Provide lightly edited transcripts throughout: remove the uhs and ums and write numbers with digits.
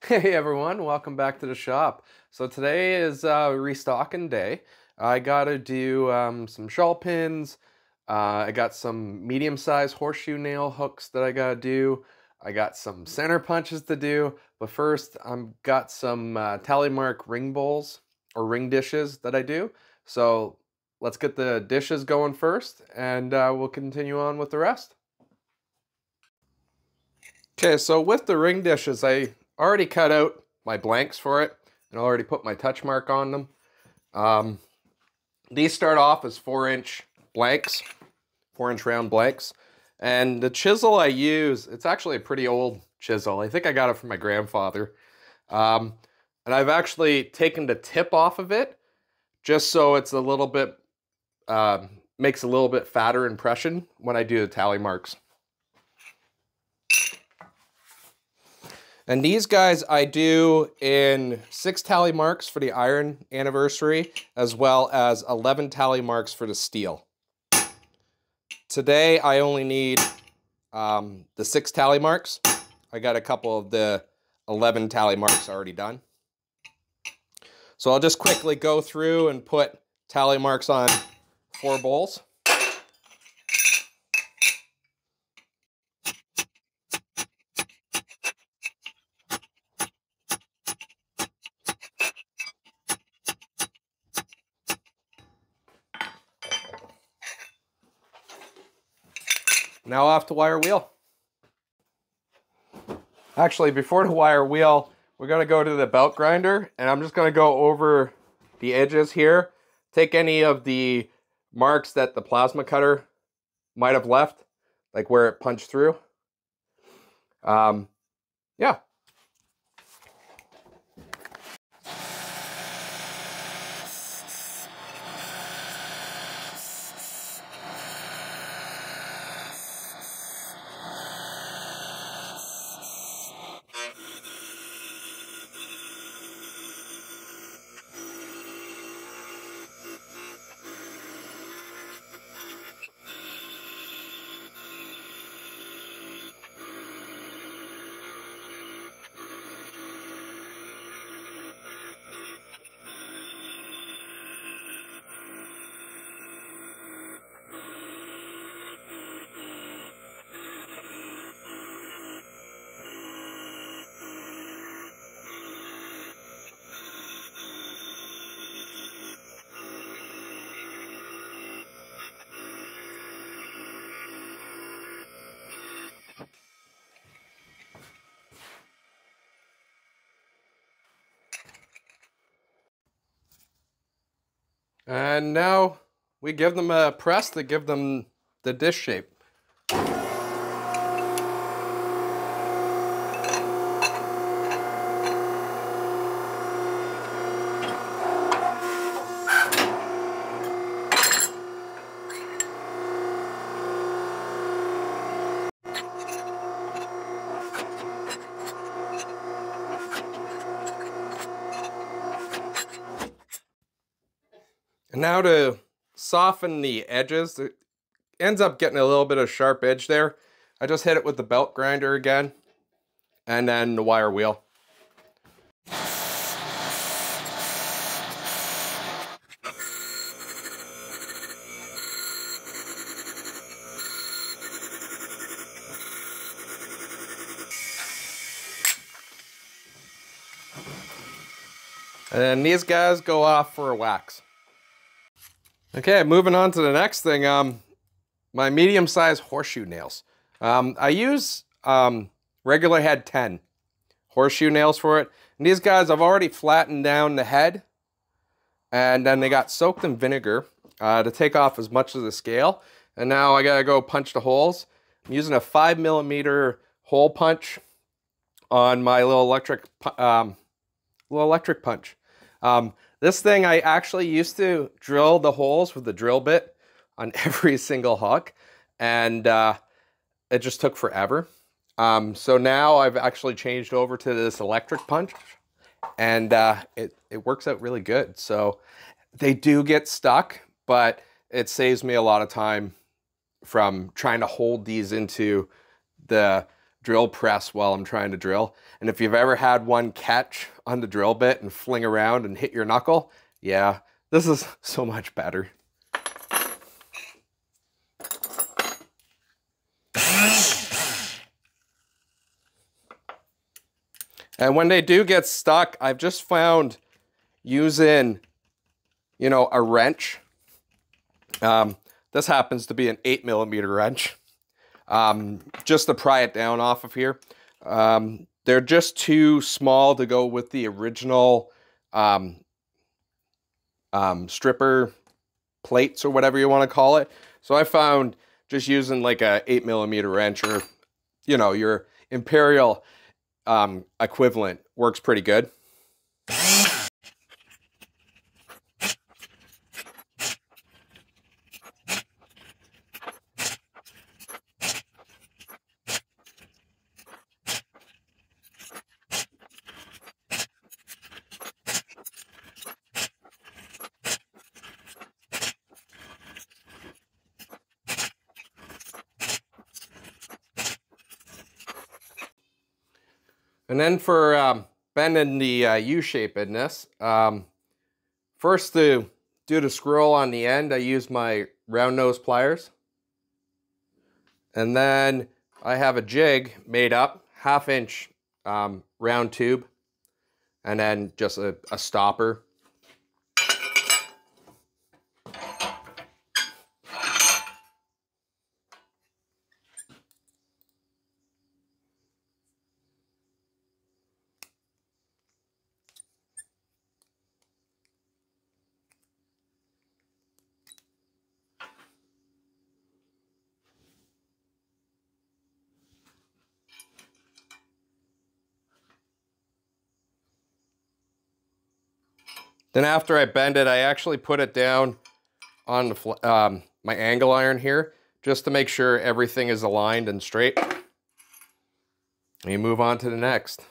Hey everyone, welcome back to the shop. So today is restocking day. I gotta do some shawl pins. I got some medium-sized horseshoe nail hooks that I gotta do. I got some center punches to do. But first, I've got some tally mark ring bowls or ring dishes that I do. So let's get the dishes going first, and we'll continue on with the rest. Okay, so with the ring dishes, I already cut out my blanks for it and already put my touch mark on them. These start off as 4-inch blanks, 4-inch round blanks. And the chisel I use, it's actually a pretty old chisel. I think I got it from my grandfather. And I've actually taken the tip off of it just so it's a little bit, makes a little bit fatter impression when I do the tally marks. And these guys I do in 6 tally marks for the iron anniversary, as well as 11 tally marks for the steel. Today I only need the 6 tally marks. I got a couple of the 11 tally marks already done. So I'll just quickly go through and put tally marks on 4 bowls. Now off to wire wheel. Actually, before the wire wheel, we're going to go to the belt grinder, and I'm just going to go over the edges here. Take any of the marks that the plasma cutter might have left, like where it punched through. Yeah. And now we give them a press to give them the dish shape. And now to soften the edges, it ends up getting a little bit of sharp edge there. I just hit it with the belt grinder again, and then the wire wheel. And then these guys go off for a wax. Okay, moving on to the next thing, my medium-sized horseshoe nails. I use regular head 10 horseshoe nails for it. And these guys, I've already flattened down the head, and then they got soaked in vinegar to take off as much of the scale. And now I gotta go punch the holes. I'm using a 5mm hole punch on my little electric punch. This thing, I actually used to drill the holes with the drill bit on every single hook, and it just took forever. So now I've actually changed over to this electric punch, and it works out really good. So they do get stuck, but it saves me a lot of time from trying to hold these into the drill press while I'm trying to drill. And if you've ever had one catch on the drill bit and fling around and hit your knuckle, yeah, this is so much better. And when they do get stuck, I've just found using, you know, a wrench. This happens to be an 8mm wrench. Just to pry it down off of here. They're just too small to go with the original stripper plates or whatever you want to call it. So I found just using like a 8mm wrench, or, you know, your Imperial equivalent, works pretty good. And then for bending the U-shape in this, first to do the scroll on the end, I use my round nose pliers. And then I have a jig made up, 1/2 inch round tube, and then just a stopper. Then after I bend it, I actually put it down on the my angle iron here, just to make sure everything is aligned and straight. And you move on to the next.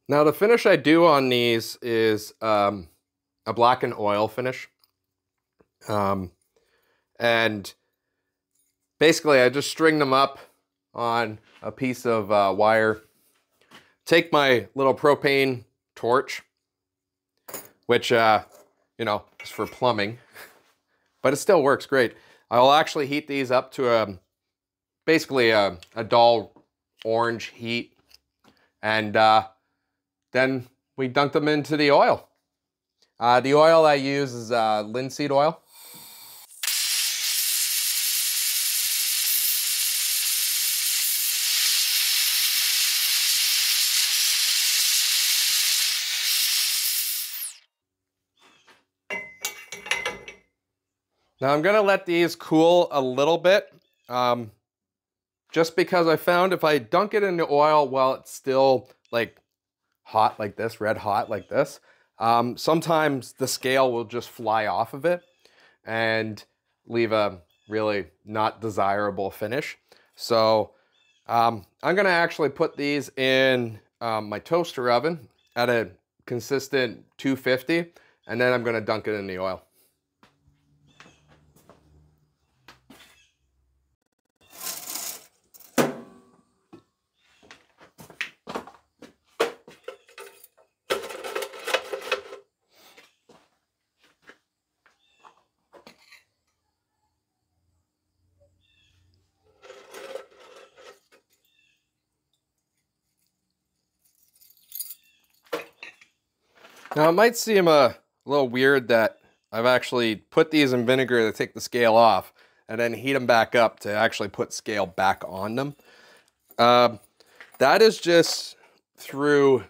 Now the finish I do on these is a black and oil finish. And basically I just string them up on a piece of wire, take my little propane torch, which, you know, is for plumbing, but it still works great. I'll actually heat these up to basically a dull orange heat, and then we dunk them into the oil. The oil I use is linseed oil. Now I'm gonna let these cool a little bit, just because I found if I dunk it in the oil while it's still like hot like this, red hot like this, sometimes the scale will just fly off of it and leave a really not desirable finish. So I'm gonna actually put these in my toaster oven at a consistent 250, and then I'm gonna dunk it in the oil. Now it might seem a little weird that I've actually put these in vinegar to take the scale off and then heat them back up to actually put scale back on them. That is just through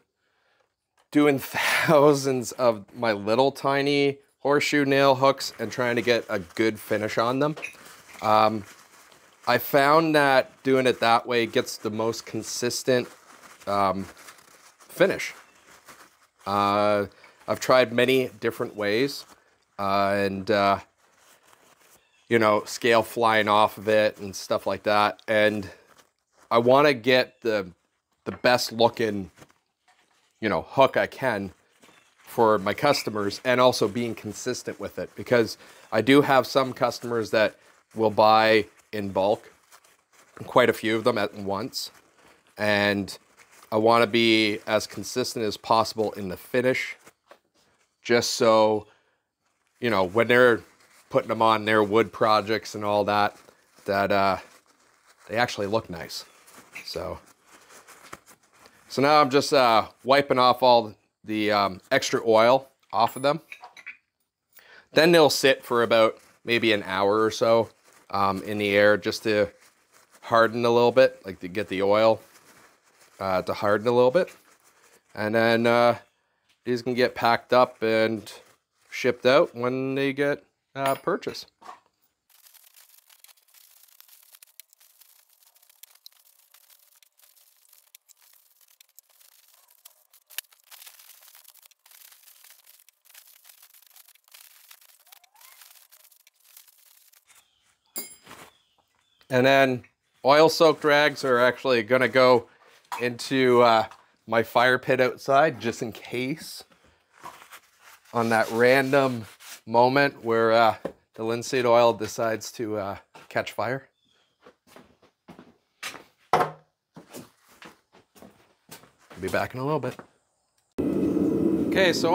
doing thousands of my little tiny horseshoe nail hooks and trying to get a good finish on them. I found that doing it that way gets the most consistent finish. I've tried many different ways, and you know, scale flying off of it and stuff like that. And I want to get the best looking, you know, hook I can for my customers, and also being consistent with it, because I do have some customers that will buy in bulk, quite a few of them at once, and I want to be as consistent as possible in the finish, just so, you know, when they're putting them on their wood projects and all that, that they actually look nice. So now I'm just wiping off all the extra oil off of them. Then they'll sit for about maybe an hour or so in the air, just to harden a little bit, like to get the oil to harden a little bit. And then these can get packed up and shipped out when they get purchased. And then oil-soaked rags are actually going to go into my fire pit outside, just in case, on that random moment where the linseed oil decides to catch fire. I'll be back in a little bit. Okay, so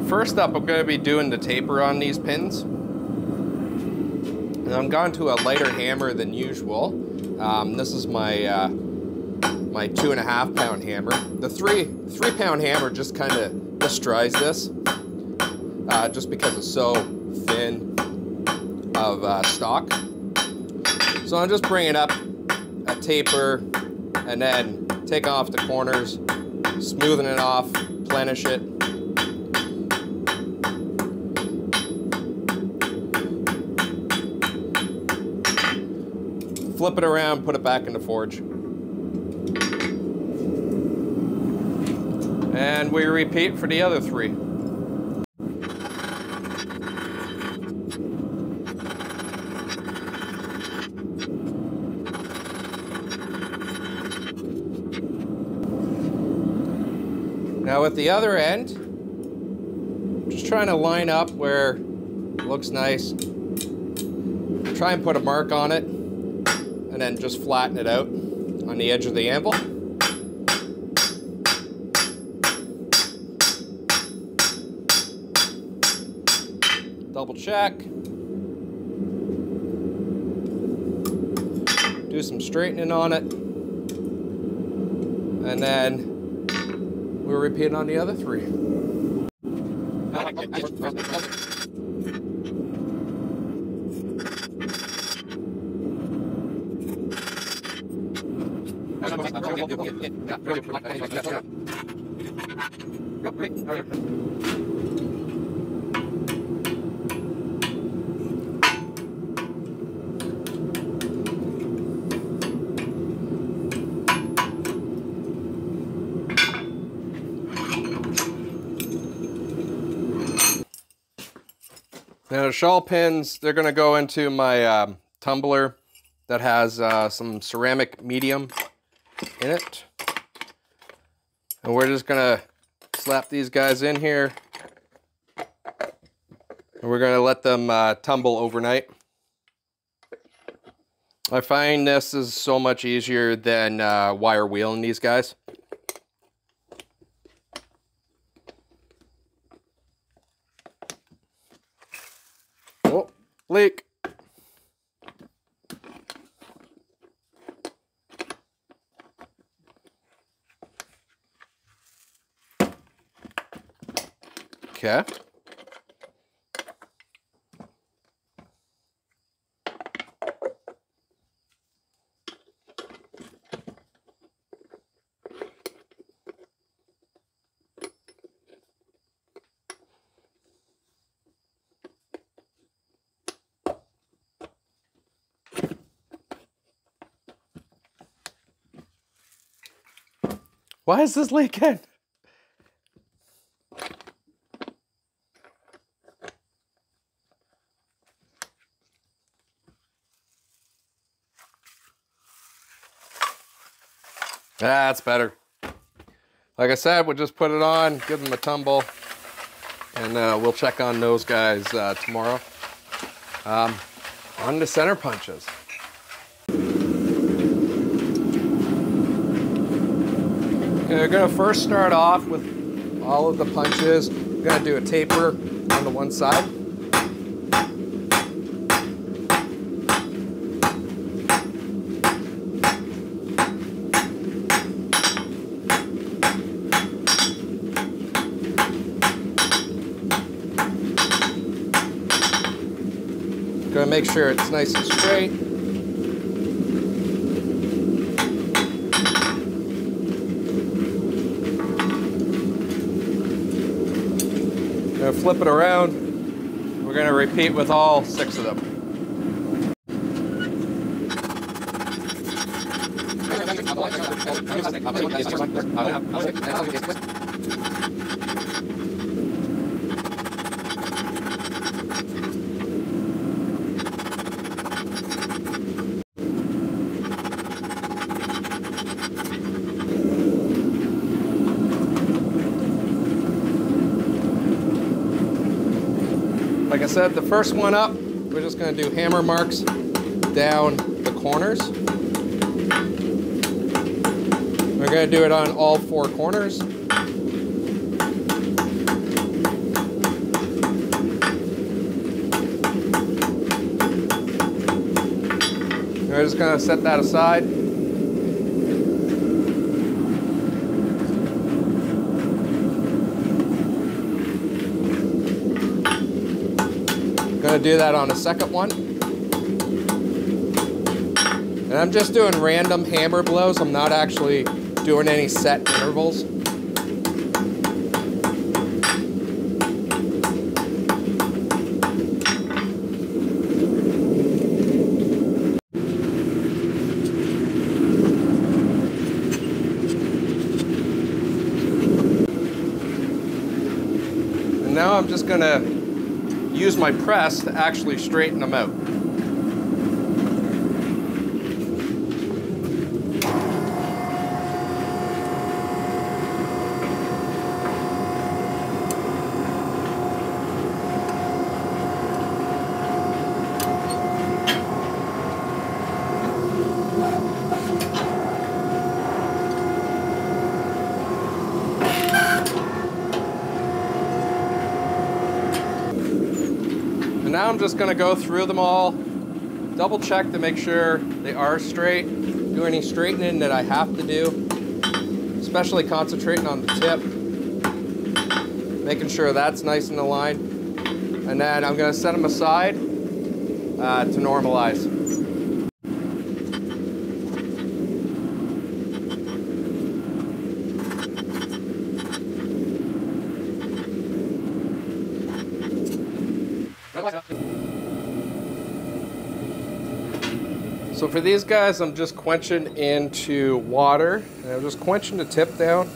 first up, I'm going to be doing the taper on these pins. And I'm going to a lighter hammer than usual. This is my my 2.5 pound hammer. The 3 pound hammer just kind of destroys this, just because it's so thin of stock. So I'm just bringing up a taper and then taking off the corners, smoothing it off, plenish it. Flip it around, put it back in the forge. And we repeat for the other 3. Now with the other end, just trying to line up where it looks nice. Try and put a mark on it, and then just flatten it out on the edge of the anvil. Double check. Do some straightening on it. And then we'll repeat on the other 3. Now the shawl pins, they're going to go into my tumbler that has some ceramic medium in it. And we're just going to slap these guys in here. And we're going to let them tumble overnight. I find this is so much easier than wire wheeling these guys. Oh, leak. Okay. Why is this leaking? That's better. Like I said, we'll just put it on, give them a tumble, and we'll check on those guys tomorrow. On to center punches. Okay, we're gonna first start off with all of the punches. We're gonna do a taper on the one side. Gonna make sure it's nice and straight. Gonna flip it around. We're gonna repeat with all 6 of them. Like I said, the first one up, we're just going to do hammer marks down the corners. We're going to do it on all 4 corners. We're just going to set that aside. Going to do that on a second one. And I'm just doing random hammer blows. I'm not actually doing any set intervals. And now I'm just going to use my press to actually straighten them out. Now I'm just going to go through them all, double check to make sure they are straight, do any straightening that I have to do, especially concentrating on the tip, making sure that's nice and aligned, and then I'm going to set them aside to normalize. So for these guys, I'm just quenching into water, and I'm just quenching the tip down.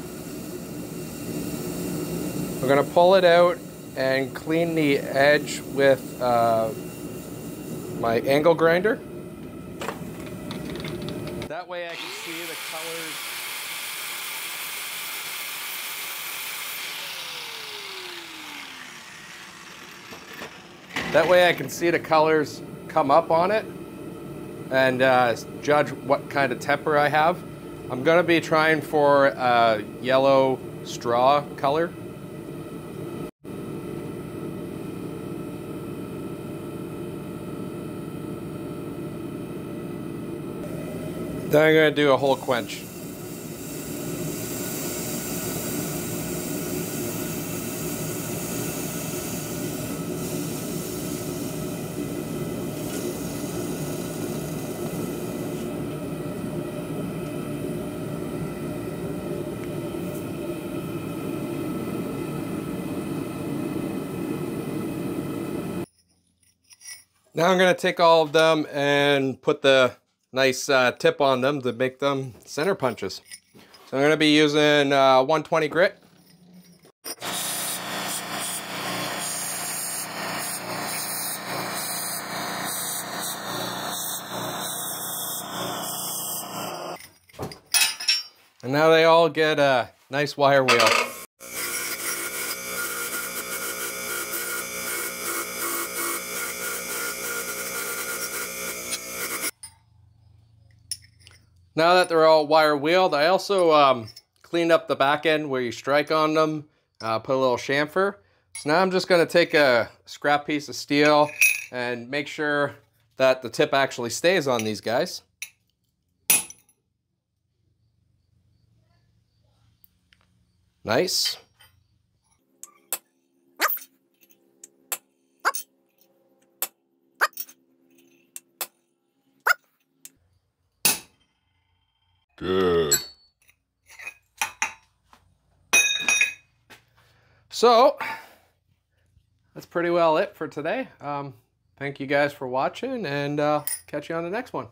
We're going to pull it out and clean the edge with my angle grinder. That way I can see the colors. That way I can see the colors come up on it and judge what kind of temper I have. I'm gonna be trying for a yellow straw color. Then I'm gonna do a whole quench. Now I'm going to take all of them and put the nice tip on them to make them center punches. So I'm going to be using 120 grit. And now they all get a nice wire wheel. Now that they're all wire wheeled, I also cleaned up the back end where you strike on them, put a little chamfer. So now I'm just going to take a scrap piece of steel and make sure that the tip actually stays on these guys. Nice. Good. So, that's pretty well it for today. Thank you guys for watching, and catch you on the next one.